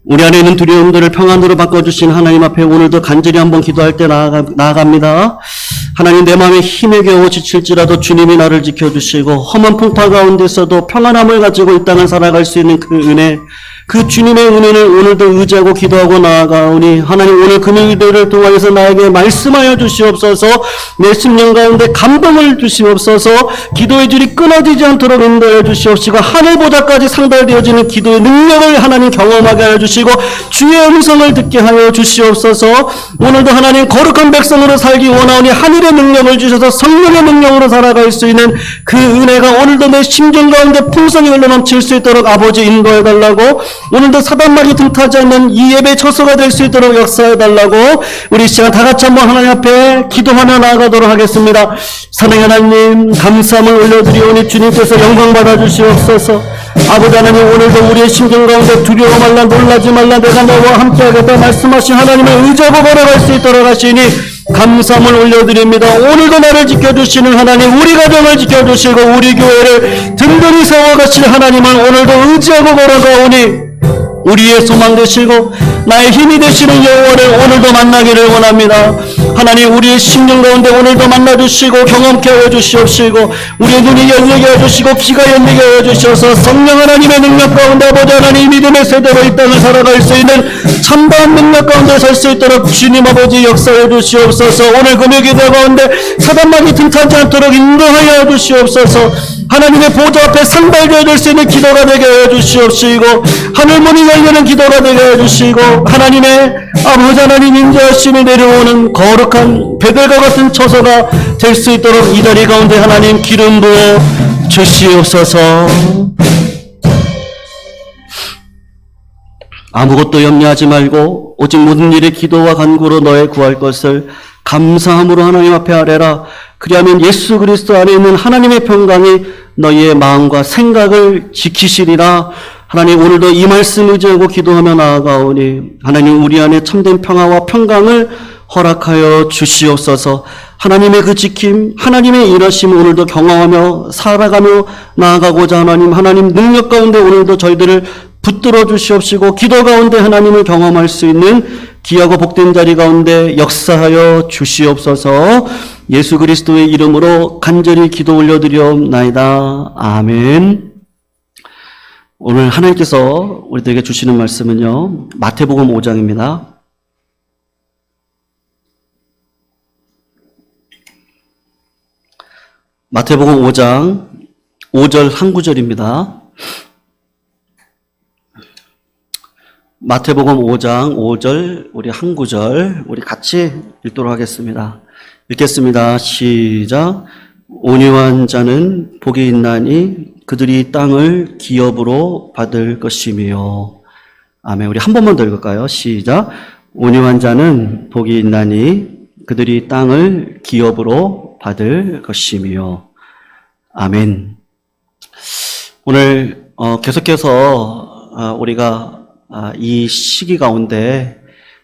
우리 안에 있는 두려움들을 평안으로 바꿔주신 하나님 앞에 오늘도 간절히 한번 기도할 때 나아갑니다. 하나님, 내 마음에 힘에 겨워 지칠지라도 주님이 나를 지켜주시고 험한 풍파 가운데서도 평안함을 가지고 이 땅을 살아갈 수 있는 그 은혜, 그 주님의 은혜를 오늘도 의지하고 기도하고 나아가오니 하나님, 오늘 금요일들을 통하여서 나에게 말씀하여 주시옵소서. 내 심령 가운데 감동을 주시옵소서. 기도의 줄이 끊어지지 않도록 인도해 주시옵시고 하늘보다까지 상달되어지는 기도의 능력을 하나님 경험하게 하여 주시고 주의 음성을 듣게 하여 주시옵소서. 오늘도 하나님, 거룩한 백성으로 살기 원하오니 하늘의 능력을 주셔서 성령의 능력으로 살아갈 수 있는 그 은혜가 오늘도 내 심정 가운데 풍성히 흘러넘칠 수 있도록 아버지 인도해 달라고, 오늘도 사단마귀 등타지 않는 이 예배 처소가 될 수 있도록 역사해 달라고 우리 시간 다 같이 한번 하나님 앞에 기도하며 나아가도록 하겠습니다. 사랑의 하나님, 감사함을 올려드리오니 주님께서 영광 받아 주시옵소서. 아버지 하나님, 오늘도 우리의 심정 가운데 두려워 말라, 놀라지 말라, 내가 너와 함께하겠다 말씀하신 하나님을 의지하고 걸어갈 수 있도록 하시니 감사함을 올려드립니다. 오늘도 나를 지켜주시는 하나님, 우리 가정을 지켜주시고 우리 교회를 든든히 세워가실 하나님을 오늘도 의지하고 걸어가오니 우리의 소망 되시고 나의 힘이 되시는 영혼을 오늘도 만나기를 원합니다. 하나님, 우리의 심령 가운데 오늘도 만나주시고 경험케 하여 주시옵시고 우리의 눈이 열리게 하여 주시고 귀가 열리게 하여 주셔서 성령 하나님의 능력 가운데 아버지 하나님 믿음의 세대로 이 땅을 살아갈 수 있는 참다운 능력 가운데 설 수 있도록 주님 아버지 역사해 주시옵소서. 오늘 금요 기도 가운데 사단마귀 등타지 않도록 인도하여 주시옵소서. 하나님의 보좌 앞에 상달되어질 수 있는 기도가 되게 하여 주시옵시고 하늘문이 열리는 기도가 되게 하여 주시고 하나님의 아버지 하나님 인자하심이 내려오는 거룩한 베들과 같은 처소가 될 수 있도록 이 자리 가운데 하나님 기름 부어 주시옵소서. 아무것도 염려하지 말고 오직 모든 일에 기도와 간구로 너의 구할 것을 감사함으로 하나님 앞에 아뢰라. 그리하면 예수 그리스도 안에 있는 하나님의 평강이 너희의 마음과 생각을 지키시리라. 하나님, 오늘도 이 말씀 의지하고 기도하며 나아가오니 하나님, 우리 안에 참된 평화와 평강을 허락하여 주시옵소서. 하나님의 그 지킴, 하나님의 일하심 오늘도 경험하며 살아가며 나아가고자 하나님 능력 가운데 오늘도 저희들을 붙들어 주시옵시고 기도 가운데 하나님을 경험할 수 있는 귀하고 복된 자리 가운데 역사하여 주시옵소서. 예수 그리스도의 이름으로 간절히 기도 올려드리옵나이다. 아멘. 오늘 하나님께서 우리들에게 주시는 말씀은요, 마태복음 5장입니다. 마태복음 5장 5절 한 구절입니다. 마태복음 5장 5절 우리 한 구절 우리 같이 읽도록 하겠습니다. 읽겠습니다. 시작. 온유한 자는 복이 있나니 그들이 땅을 기업으로 받을 것이며. 아멘. 우리 한 번만 더 읽을까요? 시작. 온유한 자는 복이 있나니 그들이 땅을 기업으로 받을 것이며. 아멘. 오늘 계속해서 우리가 이 시기 가운데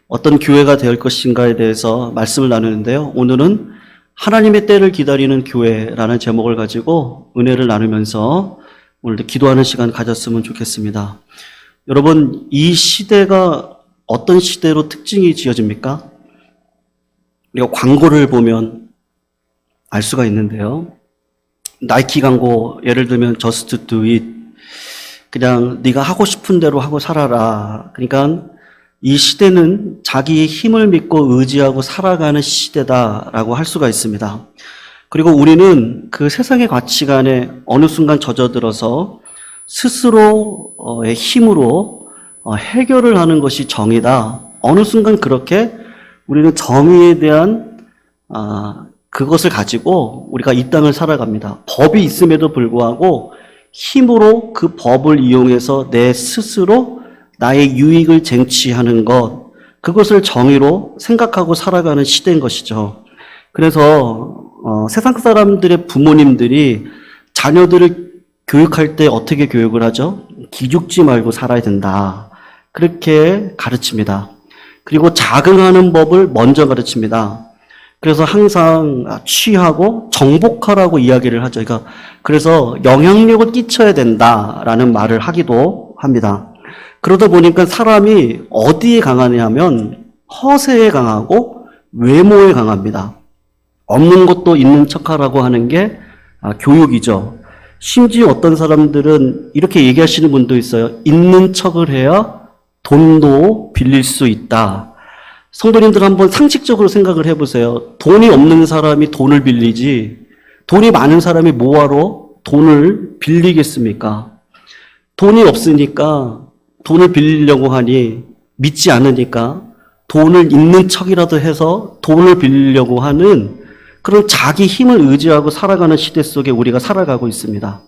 어떤 교회가 될 것인가에 대해서 말씀을 나누는데요. 오늘은 하나님의 때를 기다리는 교회라는 제목을 가지고 은혜를 나누면서 오늘도 기도하는 시간 가졌으면 좋겠습니다. 여러분, 이 시대가 어떤 시대로 특징이 지어집니까? 우리가 광고를 보면 알 수가 있는데요. 나이키 광고, 예를 들면 Just Do It. 그냥 네가 하고 싶은 대로 하고 살아라. 그러니까 이 시대는 자기의 힘을 믿고 의지하고 살아가는 시대다라고 할 수가 있습니다. 그리고 우리는 그 세상의 가치관에 어느 순간 젖어들어서 스스로의 힘으로 해결을 하는 것이 정의다. 어느 순간 그렇게 우리는 정의에 대한 그것을 가지고 우리가 이 땅을 살아갑니다. 법이 있음에도 불구하고 힘으로 그 법을 이용해서 내 스스로 나의 유익을 쟁취하는 것, 그것을 정의로 생각하고 살아가는 시대인 것이죠. 그래서 세상 사람들의 부모님들이 자녀들을 교육할 때 어떻게 교육을 하죠? 기죽지 말고 살아야 된다. 그렇게 가르칩니다. 그리고 자긍하는 법을 먼저 가르칩니다. 그래서 항상 취하고 정복하라고 이야기를 하죠. 그래서 영향력을 끼쳐야 된다라는 말을 하기도 합니다. 그러다 보니까 사람이 어디에 강하냐 하면 허세에 강하고 외모에 강합니다. 없는 것도 있는 척하라고 하는 게 교육이죠. 심지어 어떤 사람들은 이렇게 얘기하시는 분도 있어요. 있는 척을 해야 돈도 빌릴 수 있다. 성도님들 한번 상식적으로 생각을 해보세요. 돈이 없는 사람이 돈을 빌리지 돈이 많은 사람이 뭐하러 돈을 빌리겠습니까? 돈이 없으니까 돈을 빌리려고 하니 믿지 않으니까 돈을 있는 척이라도 해서 돈을 빌리려고 하는 그런 자기 힘을 의지하고 살아가는 시대 속에 우리가 살아가고 있습니다.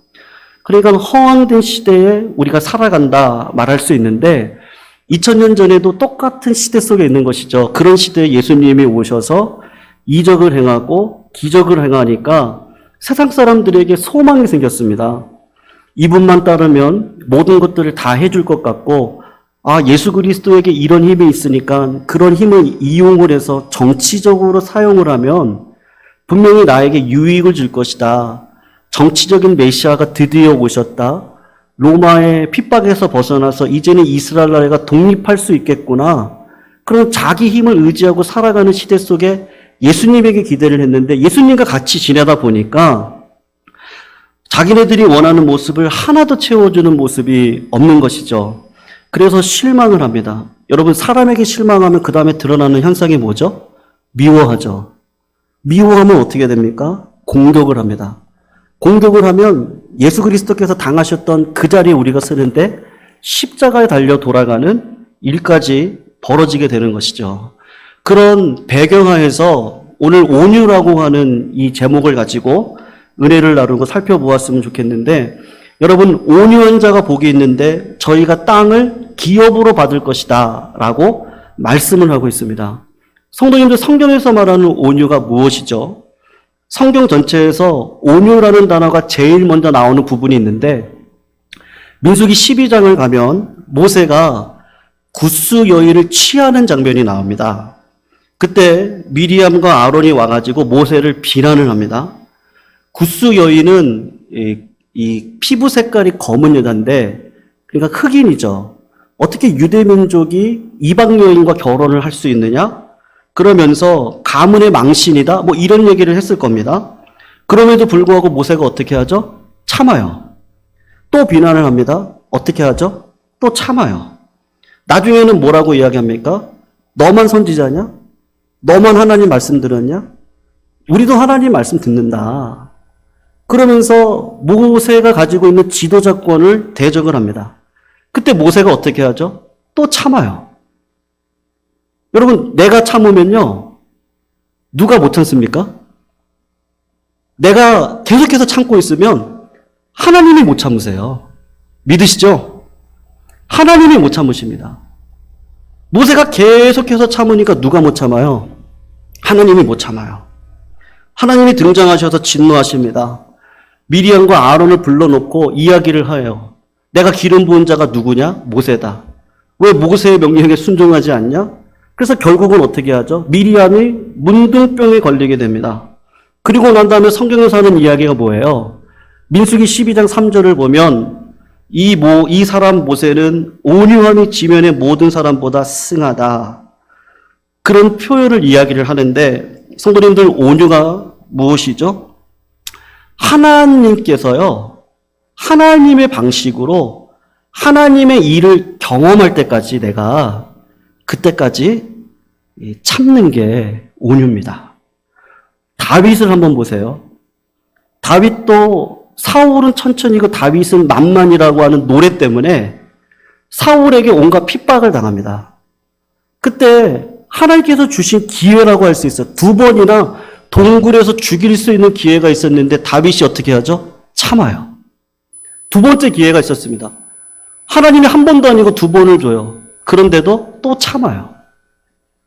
그러니까 허황된 시대에 우리가 살아간다 말할 수 있는데 2000년 전에도 똑같은 시대 속에 있는 것이죠. 그런 시대에 예수님이 오셔서 이적을 행하고 기적을 행하니까 세상 사람들에게 소망이 생겼습니다. 이분만 따르면 모든 것들을 다 해줄 것 같고 예수 그리스도에게 이런 힘이 있으니까 그런 힘을 이용을 해서 정치적으로 사용을 하면 분명히 나에게 유익을 줄 것이다. 정치적인 메시아가 드디어 오셨다. 로마의 핍박에서 벗어나서 이제는 이스라엘 나라가 독립할 수 있겠구나. 그런 자기 힘을 의지하고 살아가는 시대 속에 예수님에게 기대를 했는데 예수님과 같이 지내다 보니까 자기네들이 원하는 모습을 하나도 채워주는 모습이 없는 것이죠. 그래서 실망을 합니다. 여러분, 사람에게 실망하면 그 다음에 드러나는 현상이 뭐죠? 미워하죠. 미워하면 어떻게 됩니까? 공격을 합니다. 공격을 하면 예수 그리스도께서 당하셨던 그 자리에 우리가 서는데 십자가에 달려 돌아가는 일까지 벌어지게 되는 것이죠. 그런 배경하에서 오늘 온유라고 하는 이 제목을 가지고 은혜를 나누고 살펴보았으면 좋겠는데, 여러분, 온유한 자가 복이 있는데 저희가 땅을 기업으로 받을 것이다 라고 말씀을 하고 있습니다. 성도님들, 성경에서 말하는 온유가 무엇이죠? 성경 전체에서 온유라는 단어가 제일 먼저 나오는 부분이 있는데 민수기 12장을 가면 모세가 굿수 여인을 취하는 장면이 나옵니다. 그때 미리암과 아론이 와가지고 모세를 비난을 합니다. 굿수 여인은 이 피부 색깔이 검은 여자인데, 그러니까 흑인이죠. 어떻게 유대 민족이 이방 여인과 결혼을 할 수 있느냐? 그러면서 가문의 망신이다. 뭐 이런 얘기를 했을 겁니다. 그럼에도 불구하고 모세가 어떻게 하죠? 참아요. 또 비난을 합니다. 어떻게 하죠? 또 참아요. 나중에는 뭐라고 이야기합니까? 너만 선지자냐? 너만 하나님 말씀 들었냐? 우리도 하나님 말씀 듣는다. 그러면서 모세가 가지고 있는 지도자권을 대적을 합니다. 그때 모세가 어떻게 하죠? 또 참아요. 여러분, 내가 참으면요, 누가 못 참습니까? 내가 계속해서 참고 있으면 하나님이 못 참으세요. 믿으시죠? 하나님이 못 참으십니다. 모세가 계속해서 참으니까 누가 못 참아요? 하나님이 못 참아요. 하나님이 등장하셔서 진노하십니다. 미리암과 아론을 불러놓고 이야기를 해요. 내가 기름 부은 자가 누구냐? 모세다. 왜 모세의 명령에 순종하지 않냐? 그래서 결국은 어떻게 하죠? 미리암이 문둥병에 걸리게 됩니다. 그리고 난 다음에 성경에서 하는 이야기가 뭐예요? 민수기 12장 3절을 보면 이 사람 모세는 온유함이 지면의 모든 사람보다 승하다. 그런 표현을 이야기를 하는데, 성도님들, 온유가 무엇이죠? 하나님께서요, 하나님의 방식으로 하나님의 일을 경험할 때까지 그때까지 참는 게 온유입니다. 다윗을 한번 보세요. 다윗도 사울은 천천히고 다윗은 만만이라고 하는 노래 때문에 사울에게 온갖 핍박을 당합니다. 그때 하나님께서 주신 기회라고 할 수 있어요. 2번이나 동굴에서 죽일 수 있는 기회가 있었는데 다윗이 어떻게 하죠? 참아요. 2번째 기회가 있었습니다. 하나님이 1번도 아니고 2번을 줘요. 그런데도 또 참아요.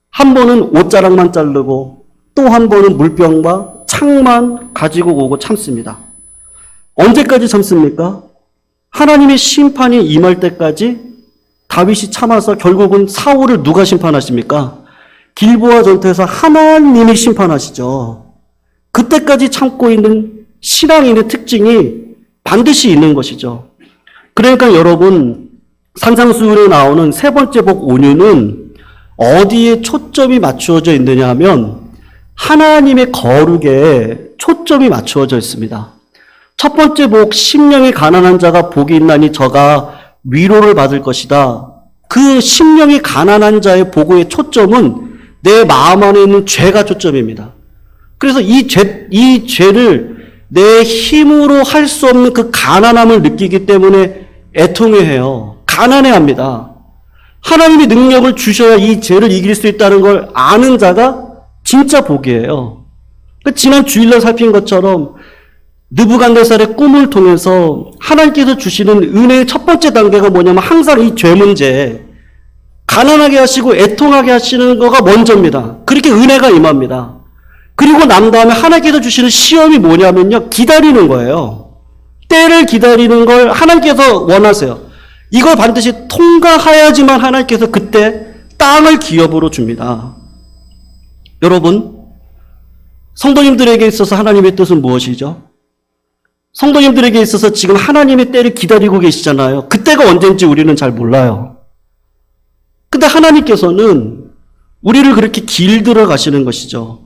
한 번은 옷자락만 자르고 또 한 번은 물병과 창만 가지고 오고 참습니다. 언제까지 참습니까? 하나님의 심판이 임할 때까지 다윗이 참아서 결국은 사울을 누가 심판하십니까? 길보아 전투에서 하나님이 심판하시죠. 그때까지 참고 있는 신앙인의 특징이 반드시 있는 것이죠. 그러니까 여러분, 산상수훈에 나오는 세 번째 복 온유는 어디에 초점이 맞추어져 있느냐 하면 하나님의 거룩에 초점이 맞추어져 있습니다. 첫 번째 복, 심령이 가난한 자가 복이 있나니 저가 위로를 받을 것이다. 그 심령이 가난한 자의 복의 초점은 내 마음 안에 있는 죄가 초점입니다. 그래서 이 죄를 내 힘으로 할 수 없는 그 가난함을 느끼기 때문에 애통해해요. 가난해합니다. 하나님이 능력을 주셔야 이 죄를 이길 수 있다는 걸 아는 자가 진짜 복이에요. 지난 주일날 살핀 것처럼 느부갓네살의 꿈을 통해서 하나님께서 주시는 은혜의 첫 번째 단계가 뭐냐면 항상 이 죄 문제, 가난하게 하시고 애통하게 하시는 거가 먼저입니다. 그렇게 은혜가 임합니다. 그리고 난 다음에 하나님께서 주시는 시험이 뭐냐면요, 기다리는 거예요. 때를 기다리는 걸 하나님께서 원하세요. 이걸 반드시 통과해야지만 하나님께서 그때 땅을 기업으로 줍니다. 여러분, 성도님들에게 있어서 하나님의 뜻은 무엇이죠? 성도님들에게 있어서 지금 하나님의 때를 기다리고 계시잖아요. 그때가 언젠지 우리는 잘 몰라요. 근데 하나님께서는 우리를 그렇게 길들어 가시는 것이죠.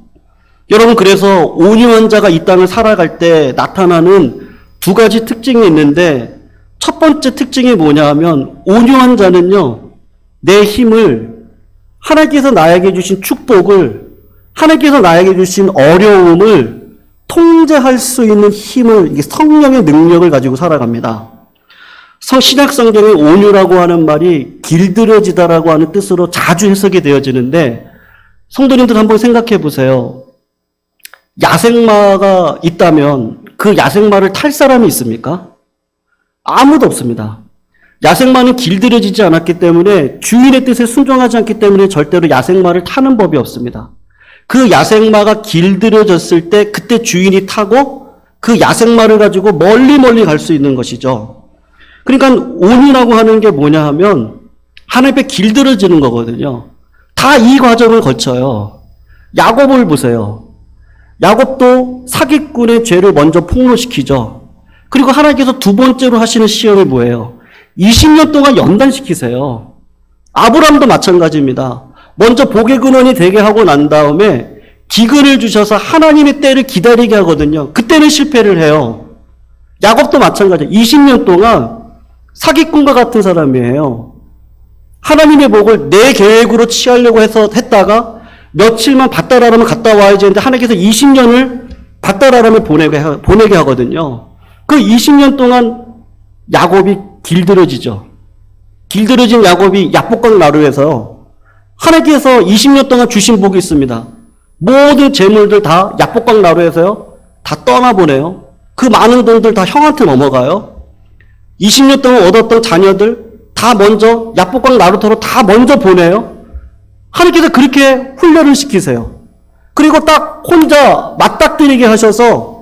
여러분, 그래서 온유한 자가 이 땅을 살아갈 때 나타나는 두 가지 특징이 있는데, 첫 번째 특징이 뭐냐 하면 온유한 자는요, 내 힘을, 하나님께서 나에게 주신 축복을, 하나님께서 나에게 주신 어려움을 통제할 수 있는 힘을, 성령의 능력을 가지고 살아갑니다. 신약 성경의 온유라고 하는 말이 길들여지다라고 하는 뜻으로 자주 해석이 되어지는데, 성도님들 한번 생각해 보세요. 야생마가 있다면 그 야생마를 탈 사람이 있습니까? 아무도 없습니다. 야생마는 길들여지지 않았기 때문에, 주인의 뜻에 순종하지 않기 때문에 절대로 야생마를 타는 법이 없습니다. 그 야생마가 길들여졌을 때 그때 주인이 타고 그 야생마를 가지고 멀리 갈 수 있는 것이죠. 그러니까 온유라고 하는 게 뭐냐 하면 하나님 앞에 길들여지는 거거든요. 다 이 과정을 거쳐요. 야곱을 보세요. 야곱도 사기꾼의 죄를 먼저 폭로시키죠. 그리고 하나님께서 두 번째로 하시는 시험이 뭐예요? 20년 동안 연단시키세요. 아브라함도 마찬가지입니다. 먼저 복의 근원이 되게 하고 난 다음에 기근을 주셔서 하나님의 때를 기다리게 하거든요. 그때는 실패를 해요. 야곱도 마찬가지. 20년 동안 사기꾼과 같은 사람이에요. 하나님의 복을 내 계획으로 취하려고 해서 했다가 며칠만 밧다라람을 갔다 와야지 했는데 하나님께서 20년을 밧다라람을 보내게 하거든요. 그 20년 동안 야곱이 길들여지죠. 길들여진 야곱이 야복강 나루에서 하나님께서 20년 동안 주신 복이 있습니다. 모든 재물들 다 야복강 나루에서요, 다 떠나보내요. 그 많은 돈들 다 형한테 넘어가요. 20년 동안 얻었던 자녀들 다 먼저 야복강 나루터로 다 먼저 보내요. 하나님께서 그렇게 훈련을 시키세요. 그리고 딱 혼자 맞닥뜨리게 하셔서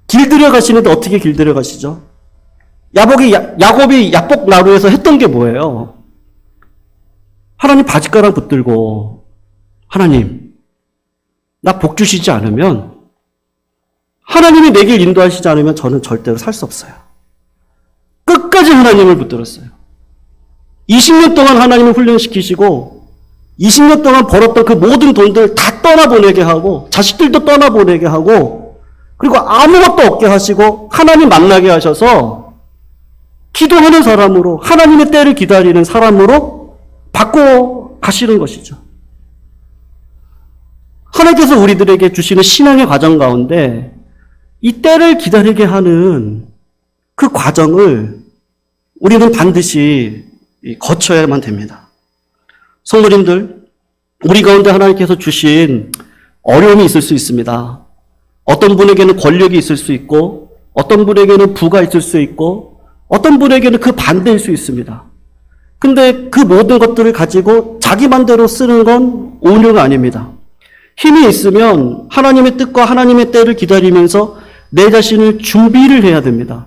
길들여 가시는데 어떻게 길들여 가시죠? 야곱이 야복 나루에서 했던 게 뭐예요? 하나님 바짓가랑 붙들고, 하나님, 나 복 주시지 않으면, 하나님이 내 길 인도하시지 않으면 저는 절대로 살 수 없어요. 끝까지 하나님을 붙들었어요. 20년 동안 하나님을 훈련시키시고 20년 동안 벌었던 그 모든 돈들 다 떠나보내게 하고 자식들도 떠나보내게 하고 그리고 아무것도 없게 하시고 하나님 만나게 하셔서 기도하는 사람으로, 하나님의 때를 기다리는 사람으로 바꿔 가시는 것이죠. 하나님께서 우리들에게 주시는 신앙의 과정 가운데 이 때를 기다리게 하는 그 과정을 우리는 반드시 거쳐야만 됩니다. 성도님들, 우리 가운데 하나님께서 주신 어려움이 있을 수 있습니다. 어떤 분에게는 권력이 있을 수 있고, 어떤 분에게는 부가 있을 수 있고, 어떤 분에게는 그 반대일 수 있습니다. 근데 그 모든 것들을 가지고 자기 맘대로 쓰는 건 온유가 아닙니다. 힘이 있으면 하나님의 뜻과 하나님의 때를 기다리면서 내 자신을 준비를 해야 됩니다.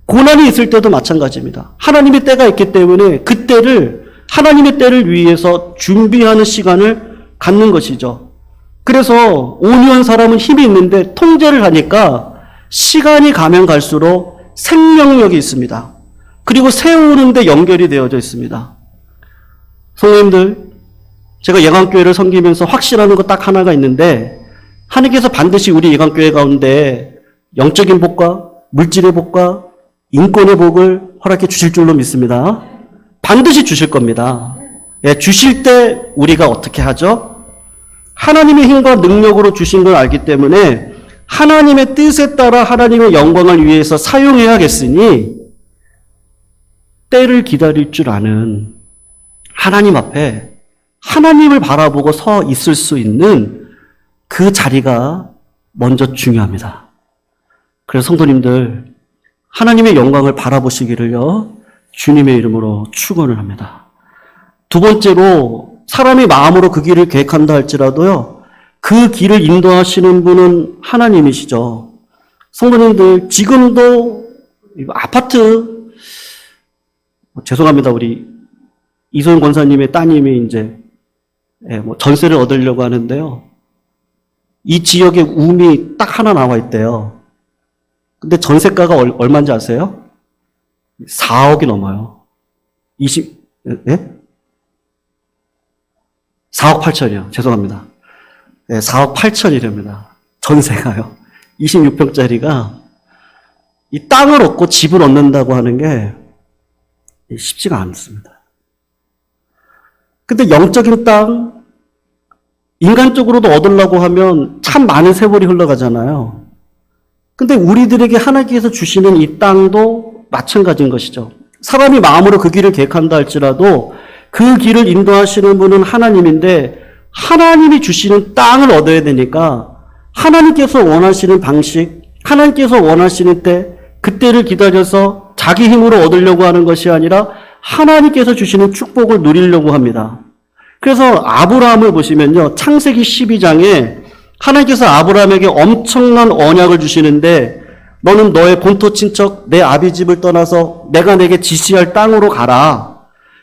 고난이 있을 때도 마찬가지입니다. 하나님의 때가 있기 때문에 그 때를, 하나님의 때를 위해서 준비하는 시간을 갖는 것이죠. 그래서 온유한 사람은 힘이 있는데 통제를 하니까 시간이 가면 갈수록 생명력이 있습니다. 그리고 세우는데 연결이 되어져 있습니다. 성도님들, 제가 예강교회를 섬기면서 확신하는 거 딱 하나가 있는데, 하나님께서 반드시 우리 예강교회 가운데 영적인 복과 물질의 복과 인권의 복을 허락해 주실 줄로 믿습니다. 반드시 주실 겁니다. 예, 주실 때 우리가 어떻게 하죠? 하나님의 힘과 능력으로 주신 걸 알기 때문에 하나님의 뜻에 따라 하나님의 영광을 위해서 사용해야겠으니 때를 기다릴 줄 아는 하나님 앞에 하나님을 바라보고 서 있을 수 있는 그 자리가 먼저 중요합니다. 그래서 성도님들, 하나님의 영광을 바라보시기를요, 주님의 이름으로 축원을 합니다. 두 번째로, 사람이 마음으로 그 길을 계획한다 할지라도요, 그 길을 인도하시는 분은 하나님이시죠. 성도님들, 지금도 아파트, 죄송합니다. 우리 이소영 권사님의 따님이 이제 전세를 얻으려고 하는데요. 이 지역에 움이 딱 하나 나와 있대요. 근데 전세가가 얼마인지 아세요? 4억이 넘어요. 4억 8천이요. 죄송합니다. 4억 8천이랍니다. 전세가요. 26평짜리가 이 땅을 얻고 집을 얻는다고 하는 게 쉽지가 않습니다. 근데 영적인 땅, 인간적으로도 얻으려고 하면 참 많은 세월이 흘러가잖아요. 근데 우리들에게 하나님께서 주시는 이 땅도 마찬가지인 것이죠. 사람이 마음으로 그 길을 계획한다 할지라도 그 길을 인도하시는 분은 하나님인데 하나님이 주시는 땅을 얻어야 되니까 하나님께서 원하시는 방식, 하나님께서 원하시는 때, 그때를 기다려서 자기 힘으로 얻으려고 하는 것이 아니라 하나님께서 주시는 축복을 누리려고 합니다. 그래서 아브라함을 보시면요, 창세기 12장에 하나님께서 아브라함에게 엄청난 언약을 주시는데 너는 너의 본토 친척 내 아비 집을 떠나서 내가 내게 지시할 땅으로 가라.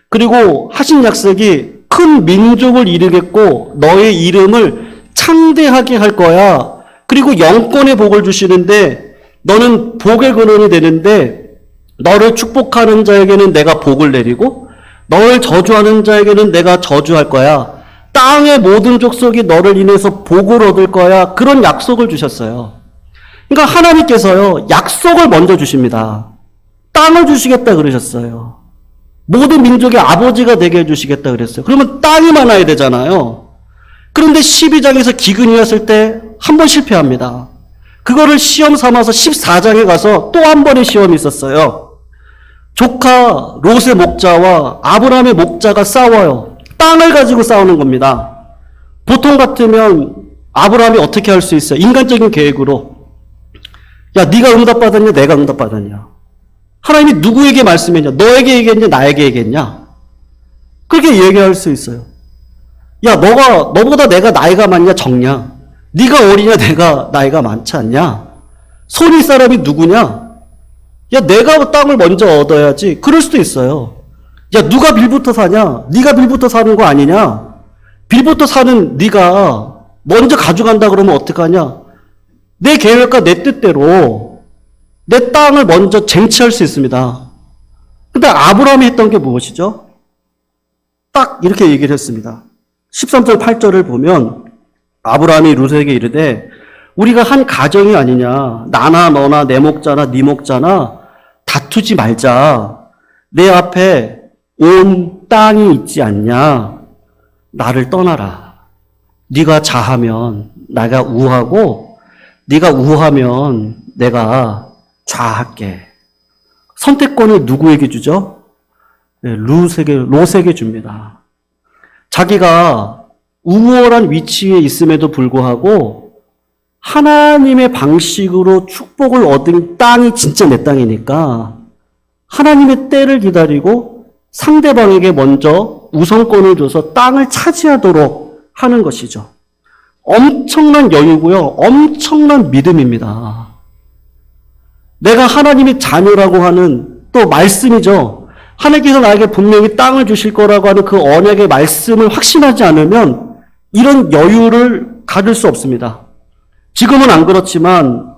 그리고 하신 약속이 큰 민족을 이루겠고 너의 이름을 창대하게 할 거야. 그리고 영권의 복을 주시는데 너는 복의 근원이 되는데 너를 축복하는 자에게는 내가 복을 내리고 너를 저주하는 자에게는 내가 저주할 거야. 땅의 모든 족속이 너를 인해서 복을 얻을 거야. 그런 약속을 주셨어요. 그러니까 하나님께서요, 약속을 먼저 주십니다. 땅을 주시겠다 그러셨어요. 모든 민족의 아버지가 되게 해주시겠다 그랬어요. 그러면 땅이 많아야 되잖아요. 그런데 12장에서 기근이 왔을 때 한 번 실패합니다. 그거를 시험 삼아서 14장에 가서 또 한 번의 시험이 있었어요. 조카 롯의 목자와 아브라함의 목자가 싸워요. 땅을 가지고 싸우는 겁니다. 보통 같으면 아브라함이 어떻게 할 수 있어요? 인간적인 계획으로. 야, 네가 응답받았냐? 내가 응답받았냐? 하나님이 누구에게 말씀했냐? 너에게 얘기했냐? 나에게 얘기했냐? 그렇게 얘기할 수 있어요. 야, 너보다 내가 나이가 많냐? 적냐? 네가 어리냐? 내가 나이가 많지 않냐? 손이 사람이 누구냐? 야, 내가 땅을 먼저 얻어야지. 그럴 수도 있어요. 야, 누가 빌부터 사냐? 네가 빌부터 사는 거 아니냐? 빌부터 사는 네가 먼저 가져간다 그러면 어떡하냐? 내 계획과 내 뜻대로 내 땅을 먼저 쟁취할 수 있습니다. 근데 아브라함이 했던 게 무엇이죠? 딱 이렇게 얘기를 했습니다. 13절 8절을 보면 아브라함이 룻에게 이르되 우리가 한 가정이 아니냐? 나나 너나 내 목자나 네 목자나 다투지 말자. 내 앞에 온 땅이 있지 않냐? 나를 떠나라. 네가 자하면 내가 우하고 네가 우하면 내가 좌할게. 선택권을 누구에게 주죠? 네, 롯에게 줍니다. 자기가 우월한 위치에 있음에도 불구하고 하나님의 방식으로 축복을 얻은 땅이 진짜 내 땅이니까 하나님의 때를 기다리고 상대방에게 먼저 우선권을 줘서 땅을 차지하도록 하는 것이죠. 엄청난 여유고요. 엄청난 믿음입니다. 내가 하나님의 자녀라고 하는 또 말씀이죠. 하나님께서 나에게 분명히 땅을 주실 거라고 하는 그 언약의 말씀을 확신하지 않으면 이런 여유를 가질 수 없습니다. 지금은 안 그렇지만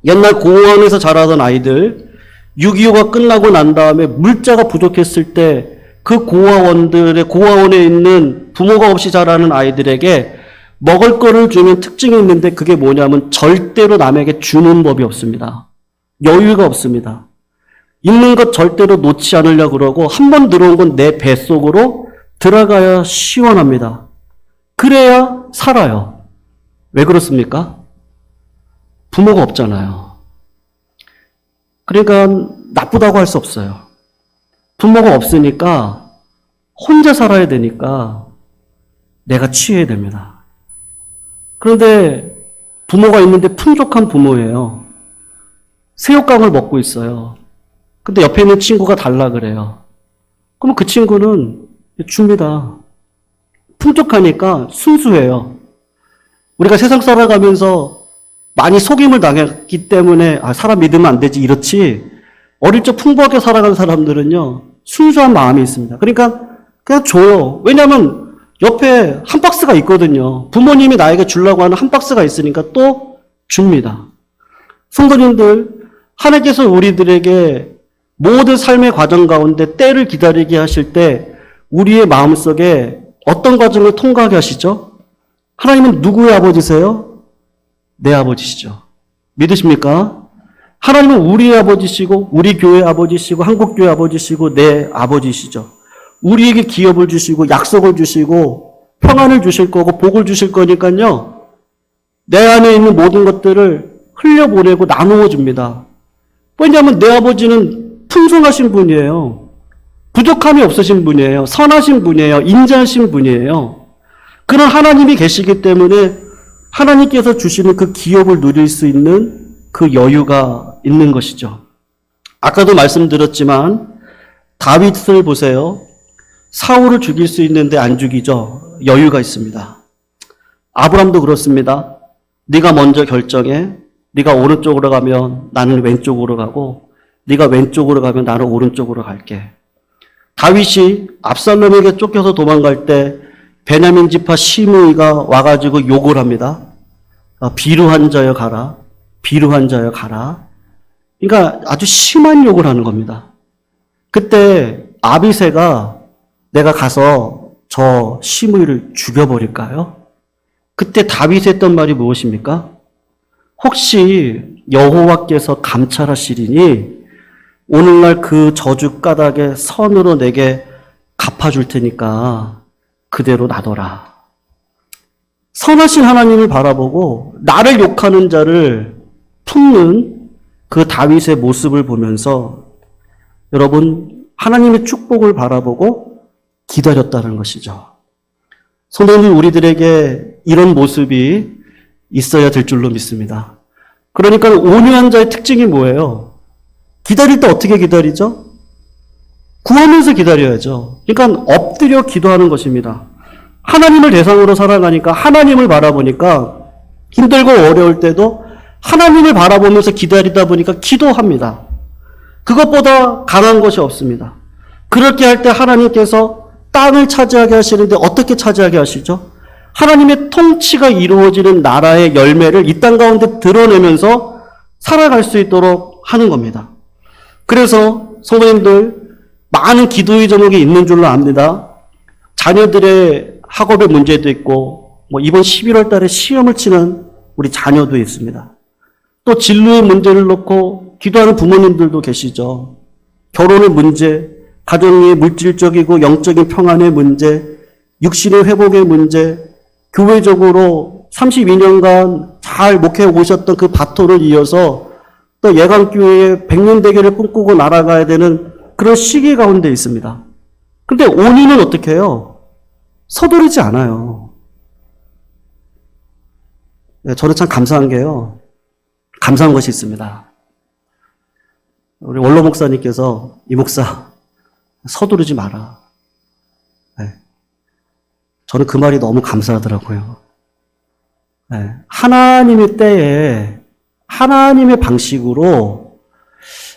옛날 고원에서 자라던 아이들, 6.25가 끝나고 난 다음에 물자가 부족했을 때 그 고아원에 있는 부모가 없이 자라는 아이들에게 먹을 거를 주면 특징이 있는데 그게 뭐냐면 절대로 남에게 주는 법이 없습니다. 여유가 없습니다. 있는 것 절대로 놓지 않으려고 그러고 한 번 들어온 건 내 뱃속으로 들어가야 시원합니다. 그래야 살아요. 왜 그렇습니까? 부모가 없잖아요. 그러니까 나쁘다고 할 수 없어요. 부모가 없으니까 혼자 살아야 되니까 내가 취해야 됩니다. 그런데 부모가 있는데 풍족한 부모예요. 새우깡을 먹고 있어요. 근데 옆에 있는 친구가 달라 그래요. 그럼 그 친구는 줍니다. 풍족하니까 순수해요. 우리가 세상 살아가면서 많이 속임을 당했기 때문에 사람 믿으면 안 되지 이렇지, 어릴 적 풍부하게 살아간 사람들은요 순수한 마음이 있습니다. 그러니까 그냥 줘요. 왜냐하면 옆에 한 박스가 있거든요. 부모님이 나에게 주려고 하는 한 박스가 있으니까 또 줍니다. 성도님들, 하나님께서 우리들에게 모든 삶의 과정 가운데 때를 기다리게 하실 때 우리의 마음속에 어떤 과정을 통과하게 하시죠? 하나님은 누구의 아버지세요? 내 아버지시죠. 믿으십니까? 하나님은 우리의 아버지시고 우리 교회 아버지시고 한국교회 아버지시고 내 아버지시죠. 우리에게 기업을 주시고 약속을 주시고 평안을 주실 거고 복을 주실 거니까요. 내 안에 있는 모든 것들을 흘려보내고 나누어 줍니다. 왜냐하면 내 아버지는 풍성하신 분이에요. 부족함이 없으신 분이에요. 선하신 분이에요. 인자하신 분이에요. 그런 하나님이 계시기 때문에 하나님께서 주시는 그 기업을 누릴 수 있는 그 여유가 있는 것이죠. 아까도 말씀드렸지만 다윗을 보세요. 사울을 죽일 수 있는데 안 죽이죠. 여유가 있습니다. 아브람도 그렇습니다. 네가 먼저 결정해. 네가 오른쪽으로 가면 나는 왼쪽으로 가고 네가 왼쪽으로 가면 나는 오른쪽으로 갈게. 다윗이 압살롬에게 쫓겨서 도망갈 때 베냐민 지파 시므이가 와가지고 욕을 합니다. 비루한 자여 가라. 비루한 자여 가라. 그러니까 아주 심한 욕을 하는 겁니다. 그때 아비새가 내가 가서 저 시므이를 죽여버릴까요? 그때 다윗이 했던 말이 무엇입니까? 혹시 여호와께서 감찰하시리니 오늘날 그 저주 까닭에 선으로 내게 갚아줄 테니까 그대로 놔둬라. 선하신 하나님을 바라보고 나를 욕하는 자를 품는 그 다윗의 모습을 보면서 여러분 하나님의 축복을 바라보고 기다렸다는 것이죠. 성도님, 우리들에게 이런 모습이 있어야 될 줄로 믿습니다. 그러니까 온유한 자의 특징이 뭐예요? 기다릴 때 어떻게 기다리죠? 구하면서 기다려야죠. 그러니까 엎드려 기도하는 것입니다. 하나님을 대상으로 살아가니까, 하나님을 바라보니까 힘들고 어려울 때도 하나님을 바라보면서 기다리다 보니까 기도합니다. 그것보다 강한 것이 없습니다. 그렇게 할 때 하나님께서 땅을 차지하게 하시는데 어떻게 차지하게 하시죠? 하나님의 통치가 이루어지는 나라의 열매를 이 땅 가운데 드러내면서 살아갈 수 있도록 하는 겁니다. 그래서 성도님들, 많은 기도의 제목이 있는 줄로 압니다. 자녀들의 학업의 문제도 있고, 이번 11월 달에 시험을 치는 우리 자녀도 있습니다. 또 진로의 문제를 놓고 기도하는 부모님들도 계시죠. 결혼의 문제, 가정의 물질적이고 영적인 평안의 문제, 육신의 회복의 문제, 교회적으로 32년간 잘 목회해 오셨던 그 바토를 이어서 또 예강교회의 100년 대계를 꿈꾸고 날아가야 되는 그런 시기 가운데 있습니다. 근데 온유는 어떻게 해요? 서두르지 않아요. 저는 참 감사한 게요. 감사한 것이 있습니다. 우리 원로 목사님께서 이 목사 서두르지 마라. 저는 그 말이 너무 감사하더라고요. 하나님의 때에 하나님의 방식으로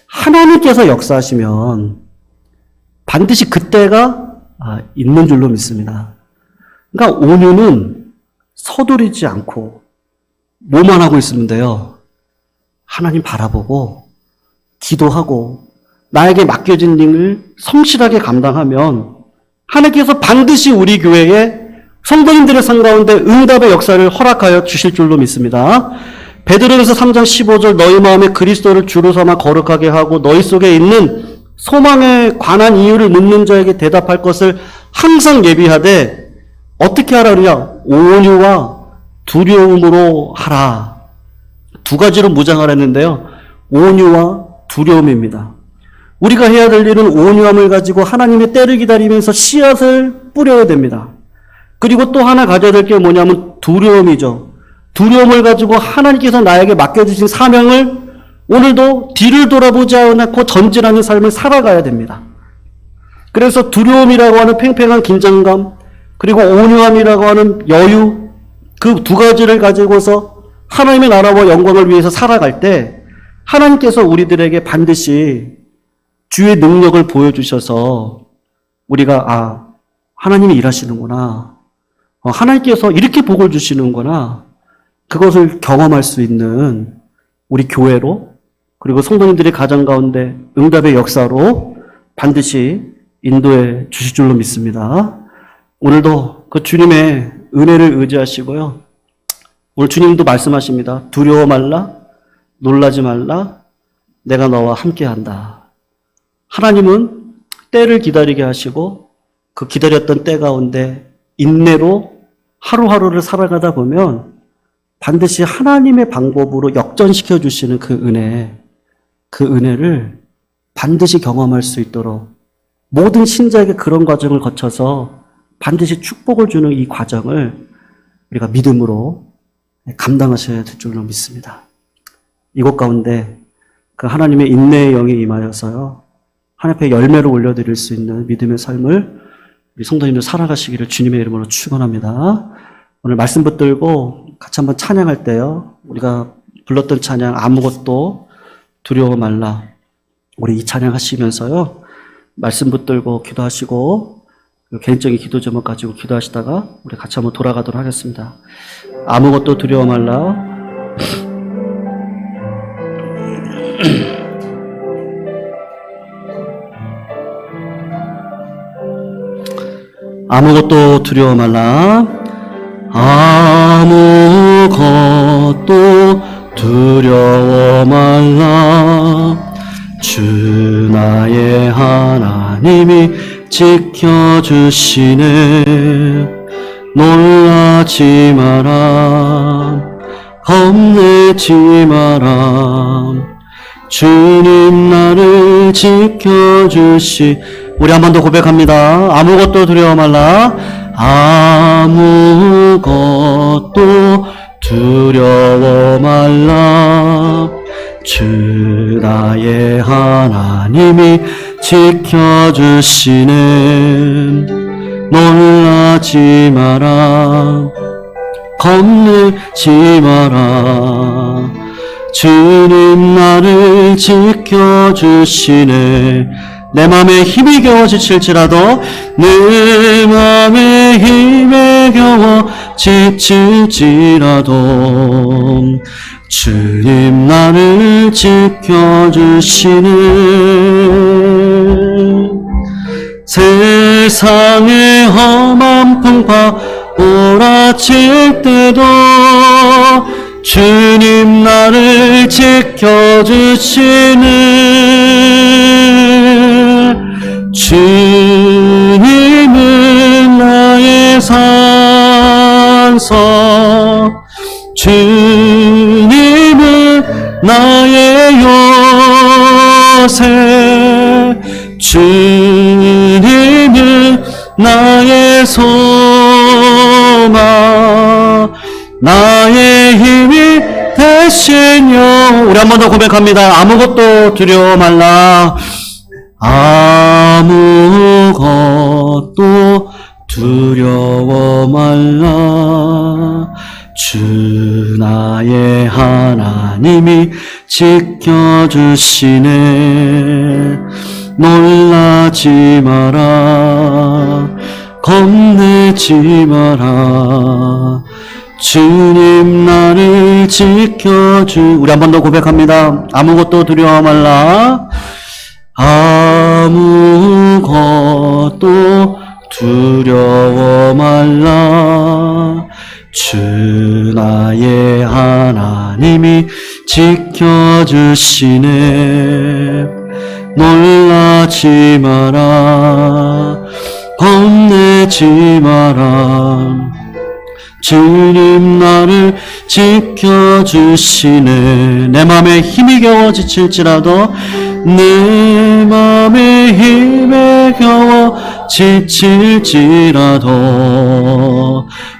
하나님께서 역사하시면 반드시 그때가 있는 줄로 믿습니다. 그러니까 온유는 서두르지 않고 뭐만 하고 있으면 돼요. 하나님 바라보고 기도하고 나에게 맡겨진 일을 성실하게 감당하면 하나님께서 반드시 우리 교회에 성도님들의 삶 가운데 응답의 역사를 허락하여 주실 줄로 믿습니다. 베드로전서 3장 15절 너희 마음에 그리스도를 주로 삼아 거룩하게 하고 너희 속에 있는 소망에 관한 이유를 묻는 자에게 대답할 것을 항상 예비하되 어떻게 하라 그러냐? 온유와 두려움으로 하라. 두 가지로 무장하라 했는데요. 온유와 두려움입니다. 우리가 해야 될 일은 온유함을 가지고 하나님의 때를 기다리면서 씨앗을 뿌려야 됩니다. 그리고 또 하나 가져야 될 게 뭐냐면 두려움이죠. 두려움을 가지고 하나님께서 나에게 맡겨주신 사명을 오늘도 뒤를 돌아보지 않고 전진하는 삶을 살아가야 됩니다. 그래서 두려움이라고 하는 팽팽한 긴장감, 그리고 온유함이라고 하는 여유, 그 두 가지를 가지고서 하나님의 나라와 영광을 위해서 살아갈 때 하나님께서 우리들에게 반드시 주의 능력을 보여주셔서 우리가 하나님이 일하시는구나, 하나님께서 이렇게 복을 주시는구나, 그것을 경험할 수 있는 우리 교회로, 그리고 성도님들의 가정 가운데 응답의 역사로 반드시 인도해 주실 줄로 믿습니다. 오늘도 그 주님의 은혜를 의지하시고요. 오늘 주님도 말씀하십니다. 두려워 말라, 놀라지 말라, 내가 너와 함께한다. 하나님은 때를 기다리게 하시고 그 기다렸던 때 가운데 인내로 하루하루를 살아가다 보면 반드시 하나님의 방법으로 역전시켜 주시는 그 은혜를 반드시 경험할 수 있도록 모든 신자에게 그런 과정을 거쳐서 반드시 축복을 주는 이 과정을 우리가 믿음으로 감당하셔야 될 줄로 믿습니다. 이곳 가운데 그 하나님의 인내의 영이 임하여서요, 하나님 앞에 열매를 올려드릴 수 있는 믿음의 삶을 우리 성도님들 살아가시기를 주님의 이름으로 축원합니다. 오늘 말씀 붙들고 같이 한번 찬양할 때요, 우리가 불렀던 찬양 아무것도 두려워 말라, 우리 이 찬양 하시면서요 말씀 붙들고 기도하시고 개인적인 기도 제목 가지고 기도하시다가 우리 같이 한번 돌아가도록 하겠습니다. 아무것도 두려워 말라. 아무것도 두려워 말라. 아무것도 두려워 말라. 주 나의 하나님이 지켜주시네. 놀라지 마라, 겁내지 마라. 주님 나를 지켜주시. 우리 한 번 더 고백합니다. 아무것도 두려워 말라. 아무것도 두려워 말라. 주 나의 하나님이 지켜주시네. 놀라지 마라, 겁내지 마라. 주님 나를 지켜주시네. 내 맘에 힘이 겨워 지칠지라도, 내 맘에 힘에 겨워 지칠지라도 주님 나를 지켜주시네. 세상의 험한 풍파 몰아칠 때도 주님 나를 지켜주시네. 주님은 나의 산성, 주님은 나의 요새, 주님은 나의 소망, 나의 힘이 되시며. 우리 한 번 더 고백합니다. 아무것도 두려워 말라. 아무것도 두려워 말라. 주 나의 하나님이 지켜주시네. 놀라지 마라, 겁내지 마라. 주님 나를 지켜주. 우리 한 번 더 고백합니다. 아무것도 두려워 말라. 두려워 말라. 주 나의 하나님이 지켜주시네. 놀라지 마라. 겁내지 마라. 주님 나를 지켜주시네. 내 맘에 힘이 겨워 지칠지라도, 내 맘에 힘에 겨워 지칠지라도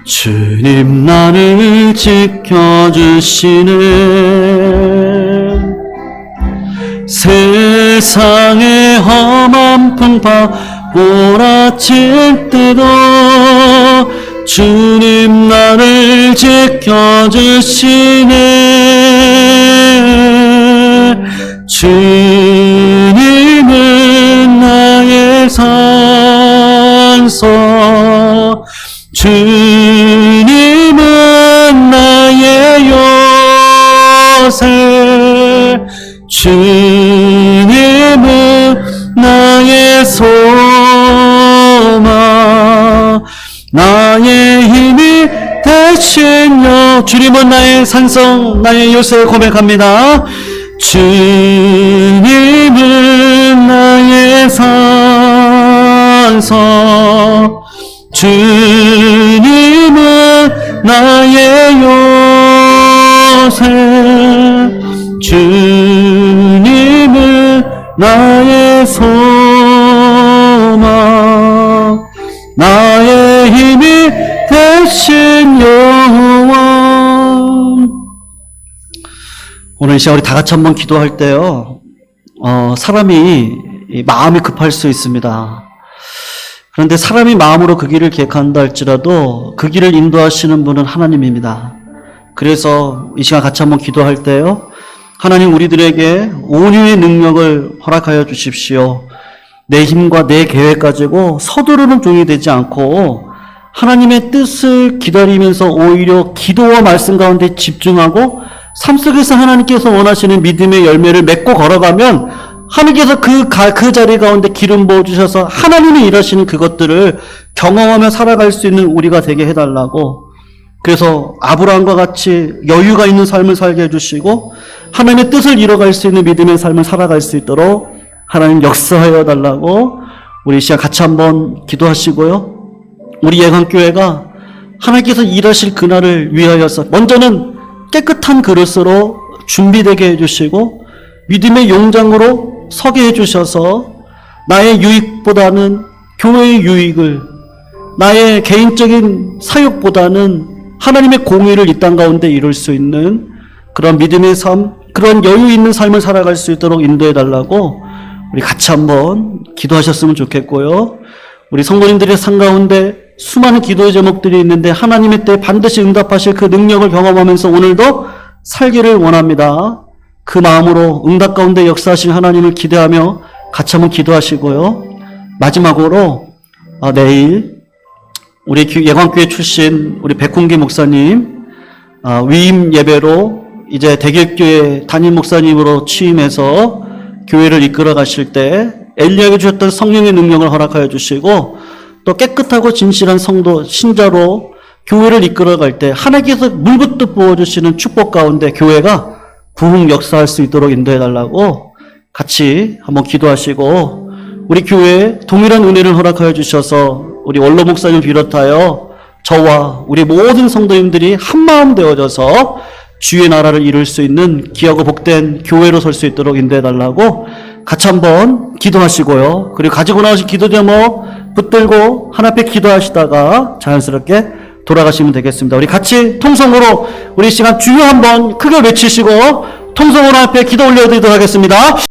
주님 나를 지켜주시네. 세상의 험한 풍파 몰아칠 때도 주님 나를 지켜주시네. 주님은 나의 산소, 주님은 나의 요새, 주님은 나의 소망, 나의 힘이 되신 여. 주님은 나의 산성, 나의 요새 고백합니다. 주님은 나의 산성, 주님은 나의 요새, 주님은 나의 소망, 나의 힘이 되신 여호와. 오늘 이 시간 우리 다 같이 한번 기도할 때요, 사람이 마음이 급할 수 있습니다. 그런데 사람이 마음으로 그 길을 계획한다 할지라도 그 길을 인도하시는 분은 하나님입니다. 그래서 이 시간 같이 한번 기도할 때요, 하나님 우리들에게 온유의 능력을 허락하여 주십시오. 내 힘과 내 계획 가지고 서두르는 종이 되지 않고 하나님의 뜻을 기다리면서 오히려 기도와 말씀 가운데 집중하고 삶 속에서 하나님께서 원하시는 믿음의 열매를 맺고 걸어가면 하나님께서 그 자리 가운데 기름 부어주셔서 하나님이 일하시는 그것들을 경험하며 살아갈 수 있는 우리가 되게 해달라고. 그래서 아브라함과 같이 여유가 있는 삶을 살게 해주시고 하나님의 뜻을 이뤄갈 수 있는 믿음의 삶을 살아갈 수 있도록 하나님 역사하여 달라고 우리 이 시간 같이 한번 기도하시고요. 우리 예강교회가 하나님께서 일하실 그날을 위하여서 먼저는 깨끗한 그릇으로 준비되게 해주시고 믿음의 용장으로 서게 해주셔서 나의 유익보다는 교회의 유익을, 나의 개인적인 사역보다는 하나님의 공의를 이 땅 가운데 이룰 수 있는 그런 믿음의 삶, 그런 여유 있는 삶을 살아갈 수 있도록 인도해 달라고 우리 같이 한번 기도하셨으면 좋겠고요. 우리 성도님들의 삶 가운데 수많은 기도의 제목들이 있는데 하나님의 때 반드시 응답하실 그 능력을 경험하면서 오늘도 살기를 원합니다. 그 마음으로 응답 가운데 역사하신 하나님을 기대하며 같이 한번 기도하시고요. 마지막으로 내일 우리 예광교회 출신 우리 백훈기 목사님 위임 예배로 이제 대길교회 담임 목사님으로 취임해서 교회를 이끌어 가실 때 엘리야에게 주셨던 성령의 능력을 허락하여 주시고 또 깨끗하고 진실한 성도 신자로 교회를 이끌어 갈 때 하나님께서 물붓듯 부어주시는 축복 가운데 교회가 부흥 역사할 수 있도록 인도해 달라고 같이 한번 기도하시고, 우리 교회에 동일한 은혜를 허락하여 주셔서 우리 원로 목사님 비롯하여 저와 우리 모든 성도님들이 한마음 되어져서 주의 나라를 이룰 수 있는 귀하고 복된 교회로 설 수 있도록 인도해 달라고 같이 한번 기도하시고요. 그리고 가지고 나오신 기도 제목 붙들고 하나 앞에 기도하시다가 자연스럽게 돌아가시면 되겠습니다. 우리 같이 통성으로 우리 시간 주여 한번 크게 외치시고 통성으로 앞에 기도 올려드리도록 하겠습니다.